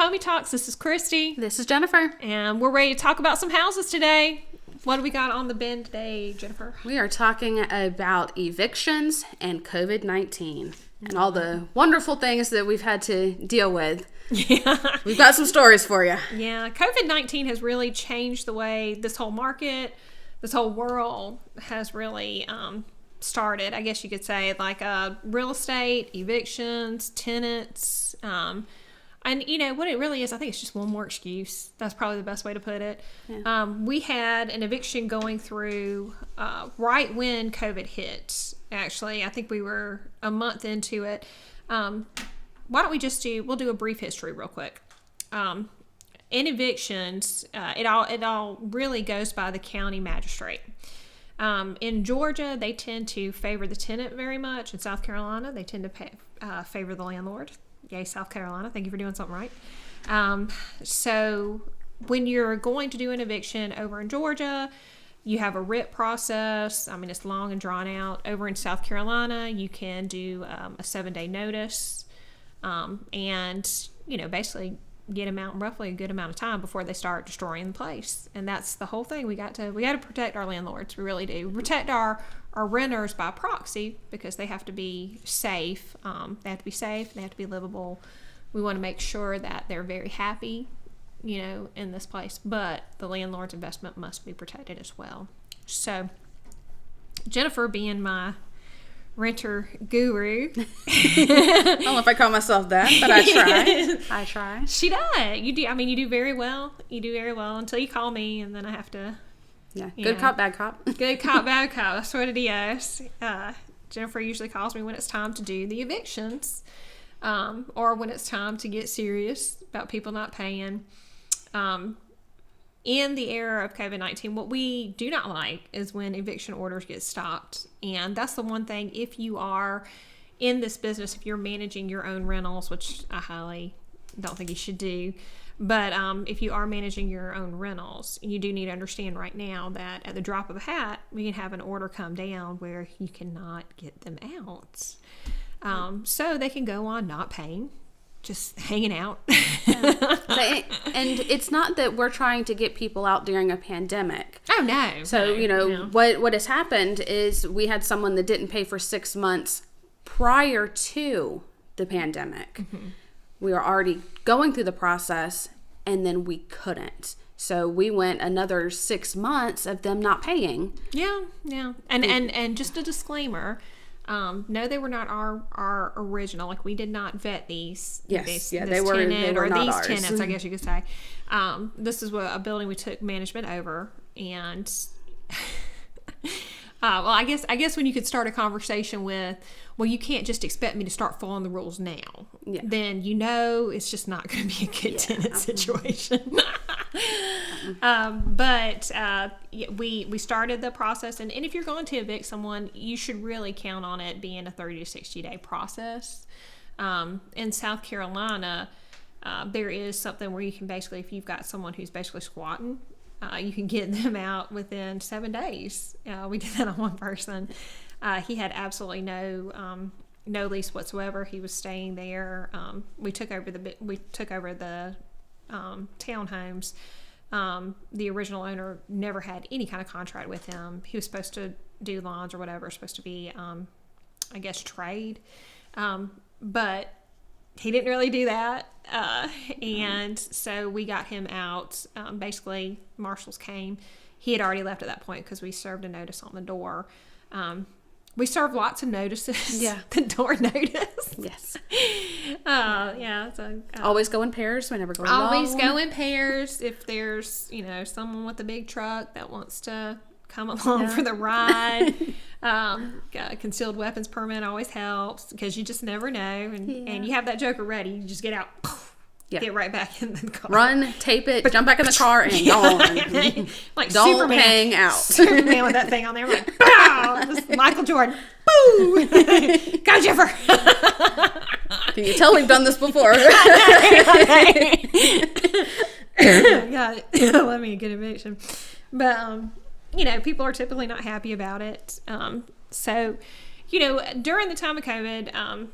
Homey Talks. This is Christy. This is Jennifer. And we're ready to talk about some houses today. What do we got on the bin today, Jennifer? We are talking about evictions and COVID-19 and all the wonderful things that we've had to deal with. Yeah. We've got some stories for you. Yeah. COVID-19 has really changed the way this whole market, this whole world has really started, I guess you could say, like real estate, evictions, tenants, and you know what it really is, I think it's just one more excuse. That's probably the best way to put it. Yeah. We had an eviction going through right when COVID hit. Actually, I think we were a month into it. Why don't we'll do a brief history real quick. In evictions, it all really goes by the county magistrate. In Georgia, they tend to favor the tenant very much. In South Carolina, they tend to favor the landlord. Yay, South Carolina. Thank you for doing something right. So when you're going to do an eviction over in Georgia, you have a writ process. I mean, it's long and drawn out. Over in South Carolina, you can do a 7-day notice and, you know, basically get them out in roughly a good amount of time before they start destroying the place. And that's the whole thing. We got to protect our landlords. We really do. Protect our renters by proxy because they have to be safe. They have to be safe. They have to be livable. We want to make sure that they're very happy, you know, in this place. But the landlord's investment must be protected as well. So Jennifer, being my renter guru. I don't know if I call myself that, but I try. She does. You do. I mean, you do very well. You do very well until you call me, and then I have to. Yeah. Good cop, bad cop. Good cop, bad cop. That's what it is. Jennifer usually calls me when it's time to do the evictions, or when it's time to get serious about people not paying. In the era of COVID-19, what we do not like is when eviction orders get stopped. And that's the one thing, if you are in this business, if you're managing your own rentals, which I highly don't think you should do, but if you are managing your own rentals, you do need to understand right now that at the drop of a hat, we can have an order come down where you cannot get them out. So they can go on not paying, just hanging out. And it's not that we're trying to get people out during a pandemic. Oh, no. So, no. What has happened is we had someone that didn't pay for 6 months prior to the pandemic. Mm-hmm. We were already going through the process, and then we couldn't. So we went another 6 months of them not paying. Yeah. And just a disclaimer, no, they were not our original. Like, we did not vet these. Yes, they were not these ours. tenants, I guess you could say. This is a building we took management over, and well, I guess when you could start a conversation with, well, you can't just expect me to start following the rules now. Yeah. Then it's just not going to be a good tenant situation. But we started the process, and if you're going to evict someone, you should really count on it being a 30 to 60 day process. In South Carolina, there is something where you can basically, if you've got someone who's basically squatting, you can get them out within 7 days. We did that on one person. He had absolutely no lease whatsoever. He was staying there. We took over the townhomes. The original owner never had any kind of contract with him. He was supposed to do lawns or whatever, supposed to be, I guess, trade. But he didn't really do that. And so we got him out. Basically, marshals came. He had already left at that point because we served a notice on the door. We served lots of notices. Yeah. The door notice. Yes. Yeah. So always go in pairs. We never go alone. Always go in pairs. If there's, someone with a big truck that wants to come along for the ride. Concealed weapons permit always helps because you just never know. And you have that joker ready. You just get out. Get right back in the car. Run, tape it, jump back in the car, and go on. Like don't Superman, hang out. Superman with that thing on there. Like, pow! Just Michael Jordan. Boo! Go, Jennifer. Can you tell we've done this before? Yeah, let me get eviction. But, people are typically not happy about it. So, during the time of COVID,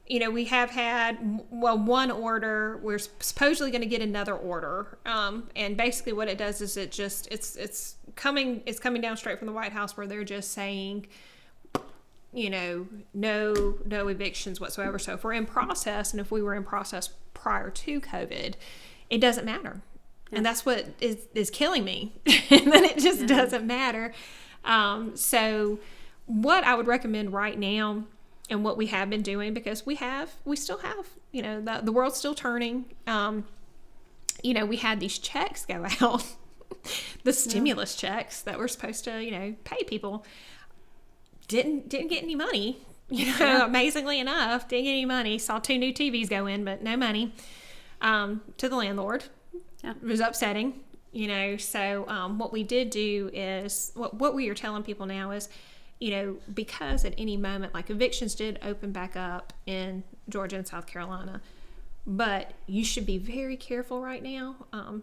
we have had, one order. We're supposedly going to get another order. And basically what it does is it's coming down straight from the White House, where they're just saying, no evictions whatsoever. So if we're in process, and if we were in process prior to COVID, it doesn't matter. Yeah. And that's what is killing me. And then it just doesn't matter. So what I would recommend right now, and what we have been doing, because we still have, the world's still turning. We had these checks go out, the stimulus checks that were supposed to, pay people. Didn't get any money, amazingly enough, didn't get any money. Saw 2 new TVs go in, but no money, to the landlord. Yeah. It was upsetting, so, what we did do is, what we are telling people now is, because at any moment, like evictions did open back up in Georgia and South Carolina, but you should be very careful right now,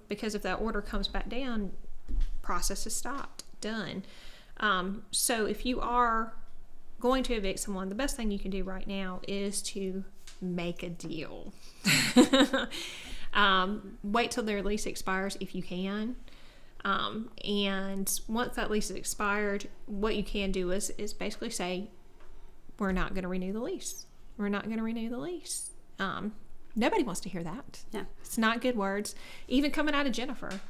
because if that order comes back down, process is stopped, done. So if you are going to evict someone, the best thing you can do right now is to make a deal. Wait till their lease expires if you can. And once that lease is expired, what you can do is basically say, we're not going to renew the lease. We're not going to renew the lease. Nobody wants to hear that. Yeah. It's not good words. Even coming out of Jennifer.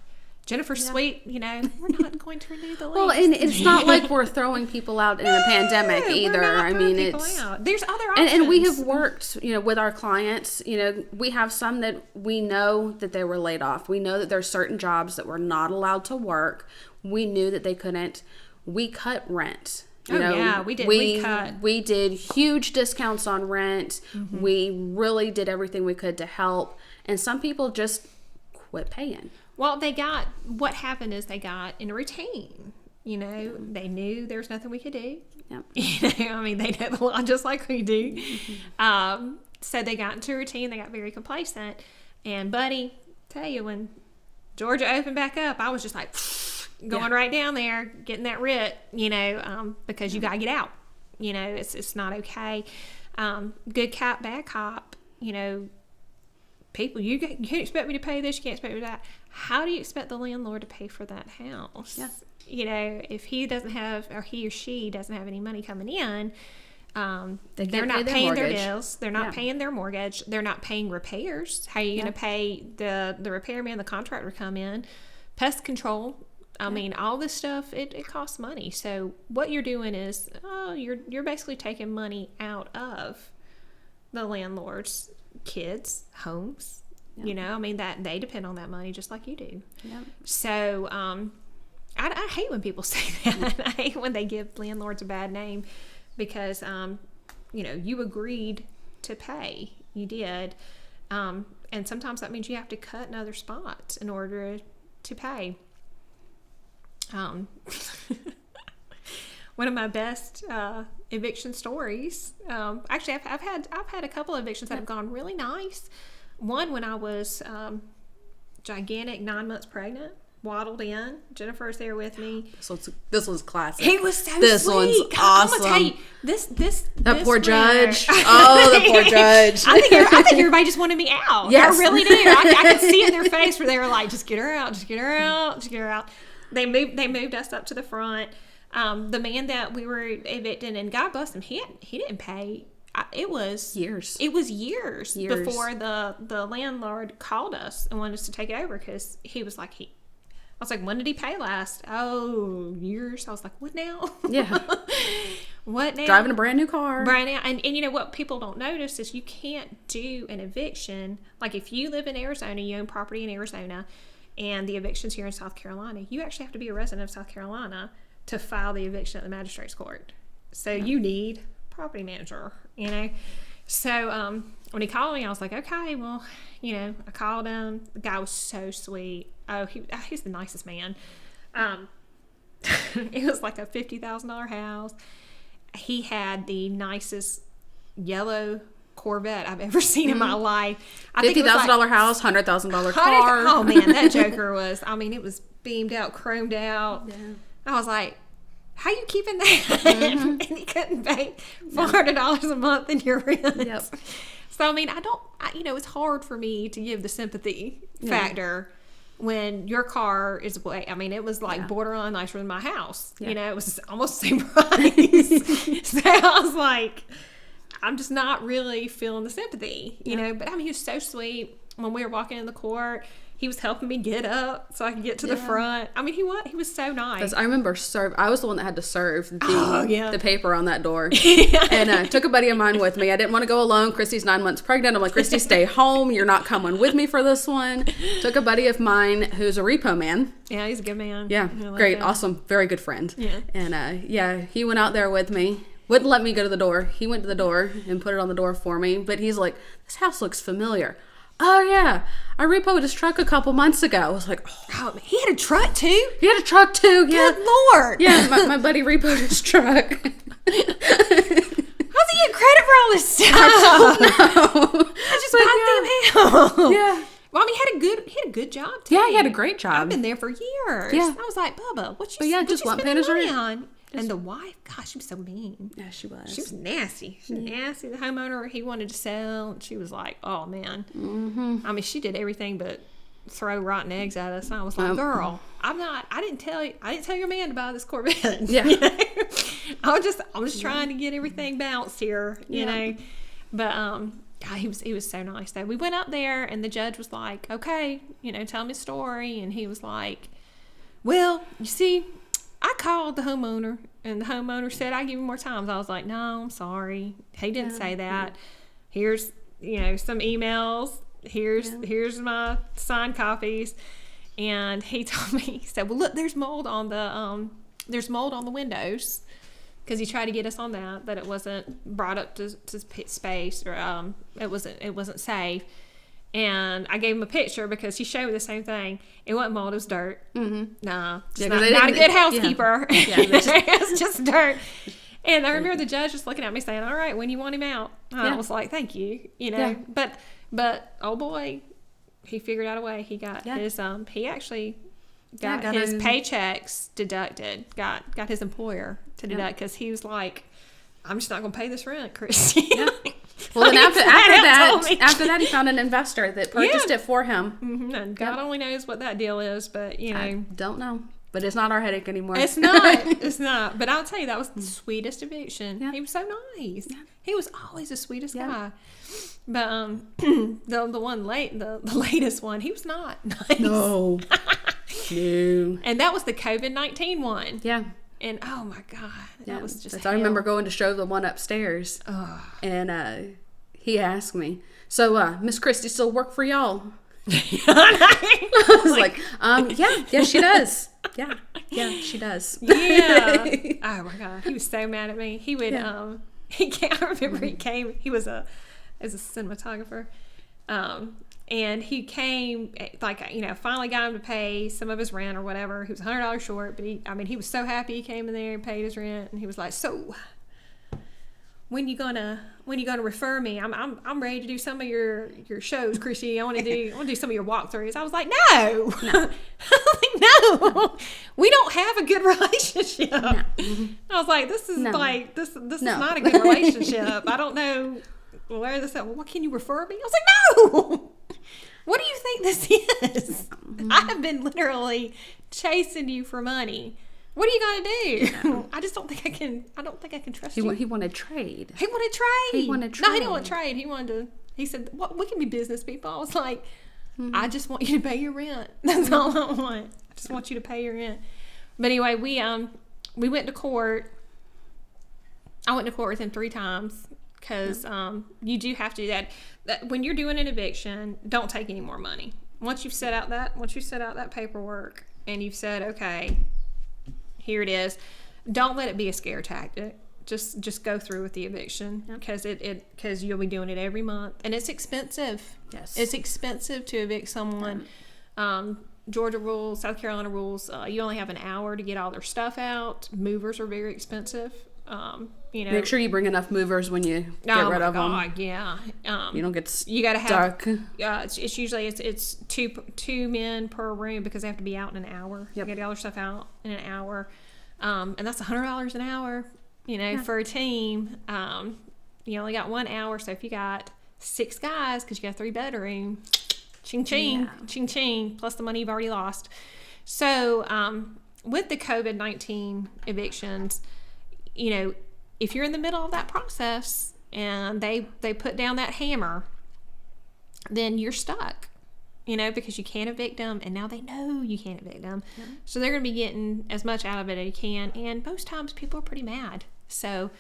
Jennifer's sweet, we're not going to renew the lease. Well, and it's not like we're throwing people out in a pandemic either. We're not throwing people out. There's other options. And we have worked, with our clients. We have some that we know that they were laid off. We know that there's certain jobs that were not allowed to work. We knew that they couldn't. We cut rent. We did. We did huge discounts on rent. Mm-hmm. We really did everything we could to help. And some people just quit paying. Well, what happened is they got in a routine. They knew there was nothing we could do. Yep. They know the law just like we do. Mm-hmm. So they got into a routine. They got very complacent. And, buddy, tell you, when Georgia opened back up, I was just like going right down there, getting that writ, because you got to get out. It's not okay. Good cop, bad cop, people, you can't expect me to pay this, you can't expect me to that. How do you expect the landlord to pay for that house? Yeah. If he doesn't have, or he or she doesn't have any money coming in, they're not paying their bills. They're not paying their mortgage. They're not paying repairs. How are you going to pay the repairman, the contractor to come in? Pest control. All this stuff, it costs money. So what you're doing is, you're basically taking money out of the landlord's kids' homes. That they depend on that money just like you do. Yep. So I hate when people say that. I hate when they give landlords a bad name, because you agreed to pay. You did. And sometimes that means you have to cut in other spots in order to pay. One of my best eviction stories. Actually, I've had a couple of evictions that have gone really nice. One when I was gigantic, 9 months pregnant, waddled in. Jennifer's there with me. This one's classic. He was so sweet. This one's awesome. I'm gonna tell you, this poor judge. Oh, the poor judge. I think everybody just wanted me out. Yes. I really do. I could see in their face where they were like, "Just get her out. Just get her out. Just get her out." They moved us up to the front. The man that we were evicting, and God bless him, he didn't pay. It was years. It was years before the landlord called us and wanted us to take it over, because he was like, I was like, when did he pay last? Oh, years. I was like, what now? Yeah. What now? Driving a brand new car. Brand new. And what people don't notice is you can't do an eviction. Like if you live in Arizona, you own property in Arizona, and the eviction's here in South Carolina, you actually have to be a resident of South Carolina to file the eviction at the magistrate's court. So you need property manager, So when he called me, I was like, okay, well, I called him. The guy was so sweet. Oh, he's the nicest man. It was like a $50,000 house. He had the nicest yellow Corvette I've ever seen in my life. $50,000 house, $100,000 car. Oh man, that joker was. It was beamed out, chromed out. Yeah. I was like, how you keeping that? And you couldn't pay $400 a month in your rent. Yep. So, I mean, it's hard for me to give the sympathy factor when your car is way, I mean, it was like borderline nicer than my house. Yeah. It was almost the same price. So I was like, I'm just not really feeling the sympathy, you know. But I mean, he was so sweet. When we were walking in the court, he was helping me get up so I could get to the front. I mean, he was so nice. Because I remember I was the one that had to serve the paper on that door. And took a buddy of mine with me. I didn't want to go alone. Christy's 9 months pregnant. I'm like, Christy, stay home. You're not coming with me for this one. Took a buddy of mine who's a repo man. Yeah, he's a good man. Yeah, great, awesome, very good friend. Yeah. And he went out there with me. Wouldn't let me go to the door. He went to the door and put it on the door for me. But he's like, this house looks familiar. Oh, yeah. I repoed his truck a couple months ago. I was like, oh, he had a truck too? He had a truck too, yeah. Good Lord. Yeah, my buddy repoed his truck. How's he get credit for all this stuff? I don't know. I just bought them out. Yeah. Well, I mean, he had a good job too. Yeah, he had a great job. I've been there for years. Yeah. I was like, Bubba, what But yeah, just wasn't paying his rent. on? And the wife, gosh, she was so mean. Yeah, she was. She was nasty. She was nasty. The homeowner, he wanted to sell, and she was like, "Oh man." I mean, she did everything but throw rotten eggs at us. And I was like, "Girl, I didn't tell your man to buy this Corvette." Yeah. You know? I was trying to get everything balanced here, you know. But God, he was so nice though. We went up there, and the judge was like, "Okay, tell me a story," and he was like, "Well, you see, I called the homeowner, and the homeowner said I give you more time." I was like, "No, I'm sorry. He didn't say that. Here's, some emails. Here's my signed copies." And he told me, he said, "Well, look, there's mold on the windows," because he tried to get us on that it wasn't brought up to space, or it wasn't safe. And I gave him a picture because he showed me the same thing. It wasn't mold, it was dirt. Mm-hmm. Nah, not a good housekeeper. Yeah. It was just dirt. And I remember the judge just looking at me saying, "All right, when you want him out?" And I was like, "Thank you." Yeah. But oh boy, he figured out a way. He got his he actually got his paychecks deducted. Got his employer to deduct, because he was like, "I'm just not going to pay this rent, Christy." Yeah. Well, then after that, he found an investor that purchased it for him. Mm-hmm. And God only knows what that deal is, but I don't know. But it's not our headache anymore. It's not. It's not. But I'll tell you, that was the sweetest eviction. Yeah. He was so nice. Yeah. He was always the sweetest guy. But the latest one, he was not nice. No. No. And that was the COVID-19 one. Yeah. And oh my God, that was just. I remember going to show the one upstairs, and he asked me, "So, Miss Christie still work for y'all?" I was like, yeah, she does. Yeah, she does. Yeah. Oh my God, he was so mad at me. He would, I remember he came. He was as a cinematographer, and he came, finally got him to pay some of his rent or whatever. He was $100 short, but he was so happy he came in there and paid his rent, and he was like, "So, when you gonna refer me? I'm ready to do some of your shows, Chrissy. I want to do some of your walkthroughs." I was like, "No, no, we don't have a good relationship." No. I was like, "This is this is not a good relationship. I don't know where this at. Well, what can you refer me?" I was like, "No." What do you think this is? I have been literally chasing you for money. What are you gonna do? No. I just don't think I can. I don't think I can trust you. He wanted trade. He wanted trade. No, he didn't want trade. He said, "What? We can be business people." I was like, "I just want you to pay your rent. That's all I want. I just want you to pay your rent." But anyway, we went to court. I went to court with him 3 times. Because you do have to do that. When you're doing an eviction, don't take any more money. Once you've set out that paperwork and you've said, "Okay, here it is," don't let it be a scare tactic. Just go through with the eviction, because you'll be doing it every month, and it's expensive. Yes, it's expensive to evict someone. Georgia rules, South Carolina rules. You only have an hour to get all their stuff out. Movers are very expensive. Make sure you bring enough movers when you get rid of them. Yeah. You don't get you got to have stuck. It's usually it's two men per room, because they have to be out in an hour. Yep. You got to get all their stuff out in an hour. And that's $100 an hour, for a team. You only got 1 hour. So if you got 6 guys, because you got a 3-bedroom, ching, ching, ching, ching, plus the money you've already lost. So with the COVID-19 evictions, if you're in the middle of that process and they put down that hammer, then you're stuck, because you can't evict them, and now they know you can't evict them. Yeah. So they're going to be getting as much out of it as you can, and most times people are pretty mad. So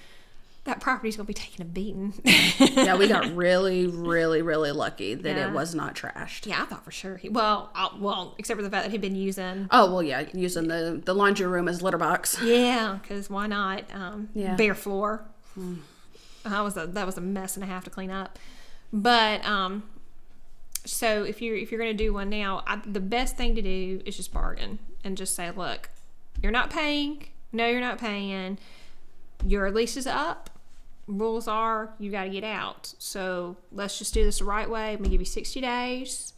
that property's going to be taking a beating. Yeah, we got really, really, really lucky that it was not trashed. Yeah, I thought for sure. Well, except for the fact that he'd been using... Oh, well, yeah, using the laundry room as litter box. Yeah, because why not? Bare floor. That was a mess and a half to clean up. But... So if you're going to do one now, the best thing to do is just bargain and just say, look, you're not paying. No, you're not paying. Your lease is up. Rules are you got to get out. So let's just do this the right way. I'm going to give you 60 days.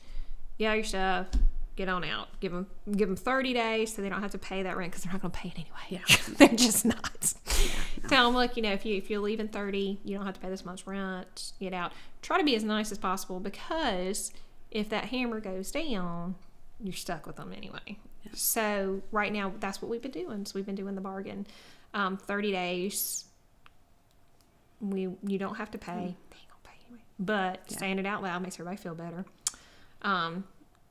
Get out your stuff. Get on out. Give them 30 days so they don't have to pay that rent, because they're not going to pay it anyway. Yeah. They're just not. Yeah. Tell them, look, if you leave in 30, you don't have to pay this much rent. Get out. Try to be as nice as possible, because if that hammer goes down, you're stuck with them anyway. Yeah. So right now, that's what we've been doing. So we've been doing the bargain. 30 days. You don't have to pay. They ain't gonna pay anyway. But saying it out loud makes everybody feel better.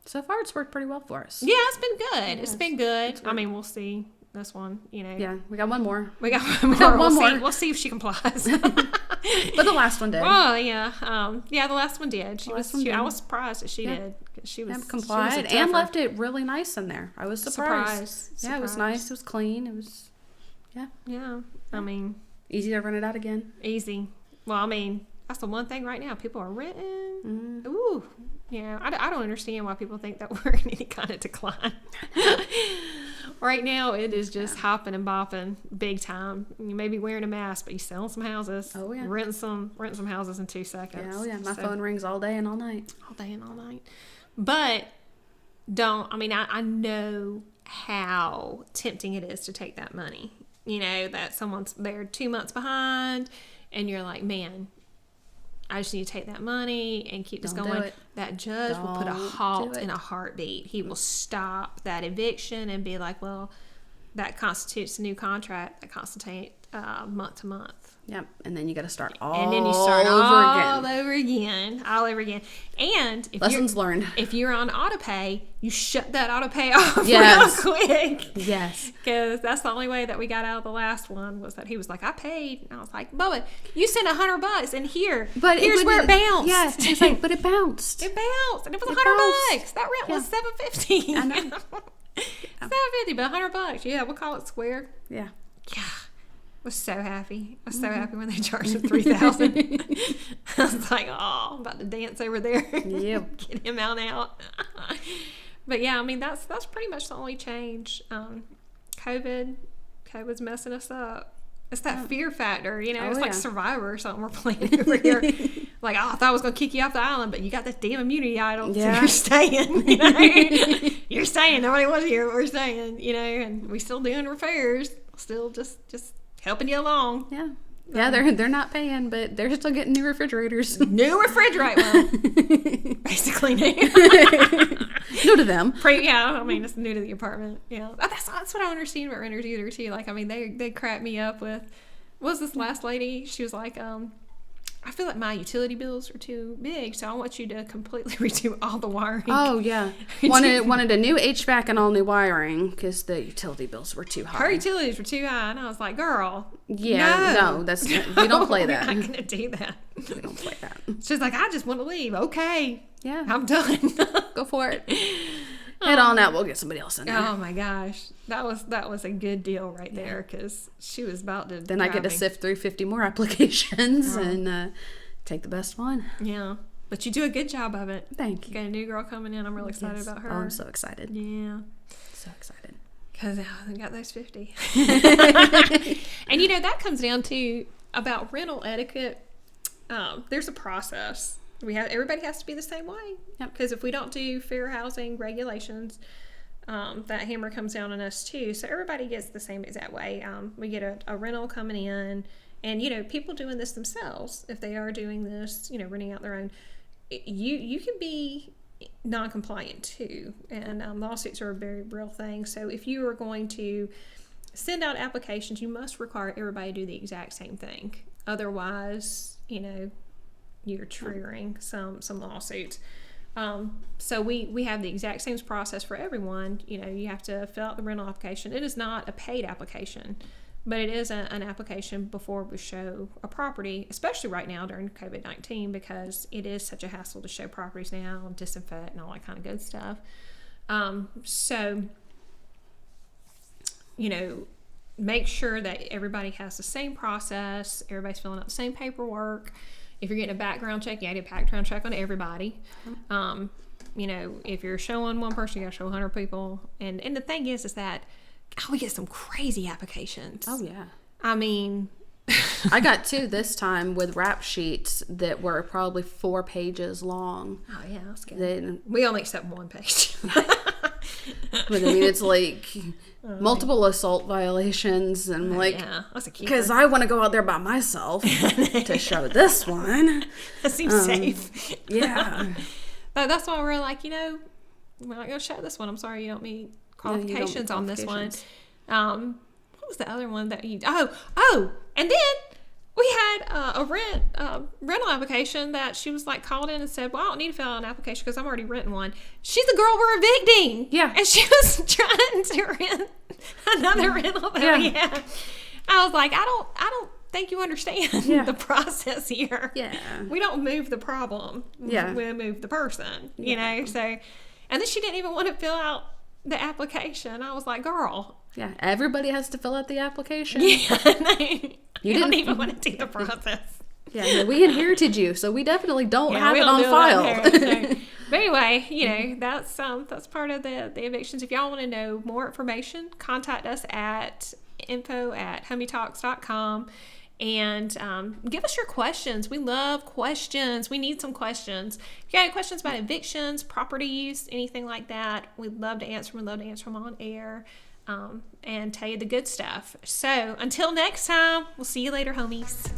So far, it's worked pretty well for us. Yeah, it's been good. It's been good. I mean, we'll see this one, Yeah, we got one more. We got one more. One more. We'll see if she complies. But the last one did. Oh, yeah. The last one did. I was surprised that she did. She was complied and left it really nice in there. I was surprised. Yeah, it was nice. It was clean. It was, Yeah. I mean. Easy to rent it out again. Easy. Well, I mean, that's the one thing right now. People are renting. Mm-hmm. Ooh. Yeah, I don't understand why people think that we're in any kind of decline. Right now, it is just hopping and bopping big time. You may be wearing a mask, but you're selling some houses. Oh, yeah. Renting some houses in 2 seconds. Yeah, oh, yeah. My phone rings all day and all night. All day and all night. But I know how tempting it is to take that money. That they're 2 months behind, and you're like, man, I just need to take that money and keep this going. That judge will put a halt in a heartbeat. He will stop that eviction and be like, well, that constitutes a new contract. That constitutes month to month. Yep. And then you got to start all over again. And lessons learned. If you're on auto pay, you shut that auto pay off real quick. Yes. Because that's the only way that we got out of the last one, was that he was like, I paid. And I was like, Bubba, you sent $100 in here. But here's where it bounced. Yes. He's like, but it bounced. It bounced. And it was $100. That rent was $750. I know. $750, but $100. Yeah, we'll call it square. Yeah. Yeah. I was so happy. I was so happy when they charged him $3,000. I was like, oh, I'm about to dance over there. Yep. Get him out. But yeah, I mean, that's pretty much the only change. COVID's messing us up. It's that fear factor, it's like Survivor or something we're playing over here. Like, I thought I was going to kick you off the island, but you got this damn immunity idol, so you're staying, You're staying. Nobody wants you, but we're staying, and we still doing repairs. Still just helping you along. Yeah. Yeah, they're not paying, but they're still getting new refrigerators. New refrigerator. Well, basically new. New to them. It's new to the apartment. Yeah. That's what I understand about renters either, too. Like, they crap me up with, what was this last lady? She was like, I feel like my utility bills are too big, so I want you to completely redo all the wiring. Oh, yeah. Wanted a new HVAC and all new wiring because the utility bills were too high. Her utilities were too high, and I was like, girl, no, that's we don't play that. We're not going to do that. We don't play that. She's like, I just want to leave. Okay. Yeah. I'm done. Go for it. Head on out. We'll get somebody else in there. Oh, my gosh. That was a good deal right there, because she was about to Then I get to sift through 50 more applications and take the best one. Yeah. But you do a good job of it. Thank you. Got a new girl coming in. I'm really excited about her. Oh, I'm so excited. Yeah. So excited. Because I got those 50. And, that comes down to about rental etiquette. There's a process. Everybody has to be the same way. Yep. Because if we don't do fair housing regulations, that hammer comes down on us too. So everybody gets the same exact way. We get a rental coming in, and people doing this themselves. If they are doing this, renting out their own, you can be non-compliant too, and lawsuits are a very real thing. So if you are going to send out applications, you must require everybody to do the exact same thing. Otherwise, you're triggering some lawsuits. So we have the exact same process for everyone. You have to fill out the rental application. It is not a paid application, but it is an application before we show a property, especially right now during COVID-19, because it is such a hassle to show properties now, and disinfect and all that kind of good stuff. So, make sure that everybody has the same process. Everybody's filling out the same paperwork. If you're getting a background check, you got to get a background check on everybody. If you're showing one person, you got to show 100 people. And the thing is that we get some crazy applications. Oh, yeah. I mean... I got 2 this time with rap sheets that were probably 4 pages long. Oh, yeah, that's good. We only accept 1 page. But I mean, it's like multiple assault violations, and I'm like, yeah, that's a keeper. Because I want to go out there by myself to show this one. That seems safe. Yeah. But that's why we're like, we're not going to show this one. I'm sorry, you don't meet qualifications on this one. What was the other one that you... Oh, and then we had a rental application that she was like called in and said, well, I don't need to fill out an application because I'm already renting one. She's the girl we're evicting. Yeah. And she was trying to rent another rental that we had. I was like, I don't think you understand the process here. Yeah. We don't move the problem. Yeah. We move the person, So, and then she didn't even want to fill out the application. I was like, girl. Yeah. Everybody has to fill out the application. Yeah. You don't even want to do the process. Yeah, we inherited you, so we definitely don't have it on file. But anyway, that's part of the evictions. If y'all want to know more information, contact us at info@homeytalks.com and give us your questions. We love questions. We need some questions. If you have questions about evictions, property use, anything like that, we'd love to answer them. We'd love to answer them on air. And tell you the good stuff. So until next time, we'll see you later, homies.